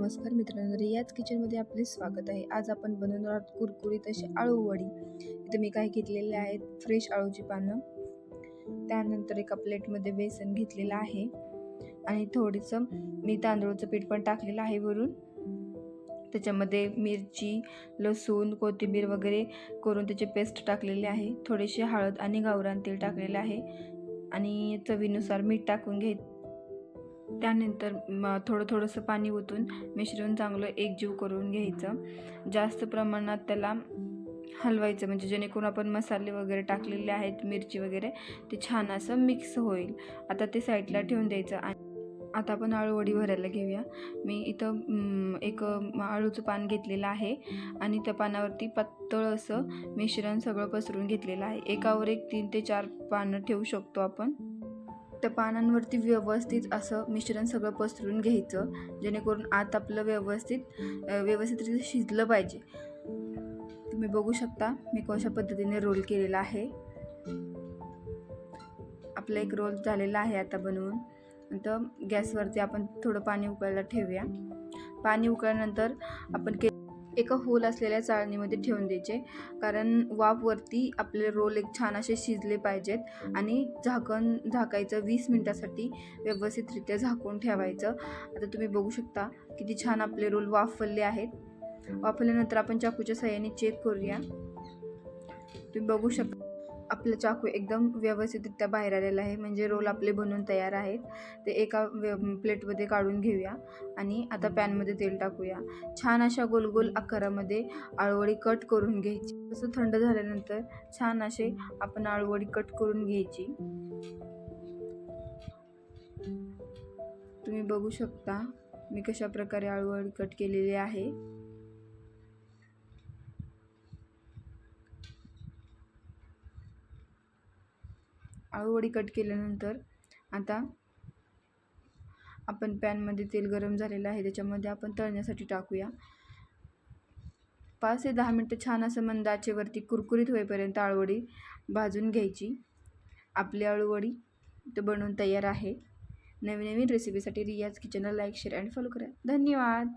नमस्कार मित्रांनो, रियाज किचनमध्ये आपले स्वागत आहे. आज आपण बनवणार आहोत कुरकुरीत अशी आळू वडी. इथे मी काय घेतलेले आहेत, फ्रेश आळूची पानं, त्यानंतर एका प्लेटमध्ये बेसन घेतलेलं आहे आणि थोडंसं मी तांदूळचं पीठ पण टाकलेलं आहे वरून. त्याच्यामध्ये मिरची, लसूण, कोथिंबीर वगैरे करून त्याची पेस्ट टाकलेली आहे. थोडीशी हळद आणि गावरान तेल टाकलेलं आहे आणि चवीनुसार मीठ टाकून घ्यायचं. त्यानंतर थोडंसं पाणी ओतून मिश्रण चांगलं एकजीव करून घ्यायचं. जास्त प्रमाणात त्याला हलवायचं, म्हणजे जेणेकरून आपण मसाले वगैरे टाकलेले आहेत, मिरची वगैरे, ते छान असं मिक्स होईल. आता ते साईडला ठेवून द्यायचं. आणि आता आपण आळूवडी भरायला घेऊया. मी इथं एक आळूचं पान घेतलेलं आहे आणि त्या पानावरती पातळ असं मिश्रण सगळं पसरून घेतलेलं आहे. एकावर एक 3 ते 4 पानं ठेवू शकतो आपण. त्या पानांवरती व्यवस्थित असं मिश्रण सगळं पसरून घ्यायचं, जेणेकरून आत आपलं व्यवस्थित शिजलं पाहिजे. तुम्ही बघू शकता मी कशा पद्धतीने रोल केलेला आहे. आपला एक रोल झालेला आहे आता बनवून. नंतर गॅसवरती आपण थोडं पाणी उकळायला ठेवूया. पाणी उकळल्यानंतर आपण एका होल असलेल्या चाळणीमध्ये ठेवून द्यायचे, कारण वाफवरती आपले रोल एक छान असे शिजले पाहिजेत. आणि झाकायचं 20 मिनिटासाठी व्यवस्थितरित्या झाकून ठेवायचं. आता तुम्ही बघू शकता किती छान आपले रोल वाफवले आहेत. वाफवल्यानंतर आपण चाकूच्या साहाय्याने चेक करूया. तुम्ही बघू शकता आपलं चाकू एकदम व्यवस्थितरित्या बाहेर आलेला आहे, म्हणजे रोल आपले बनवून तयार आहेत. ते एका प्लेटमध्ये काढून घेऊया आणि आता पॅनमध्ये तेल टाकूया. छान अशा गोल गोल आकारामध्ये आळूवडी कट करून घ्यायची. तसं थंड झाल्यानंतर छान असे आपण आळूवडी कट करून घ्यायची. तुम्ही बघू शकता मी कशा प्रकारे आळूवडी कट केलेली आहे. आळूवडी कट केल्यानंतर आता आपण पॅनमध्ये तेल गरम झालेलं आहे, त्याच्यामध्ये आपण तळण्यासाठी टाकूया. 5 ते 10 मिनटं छान असं मंद आचेवरती कुरकुरीत होईपर्यंत आळूवडी भाजून घ्यायची. आपली आळूवडी तर बनवून तयार आहे. नवीन रेसिपीसाठी रियाज किचनला लाईक, शेअर आणि फॉलो करा. धन्यवाद.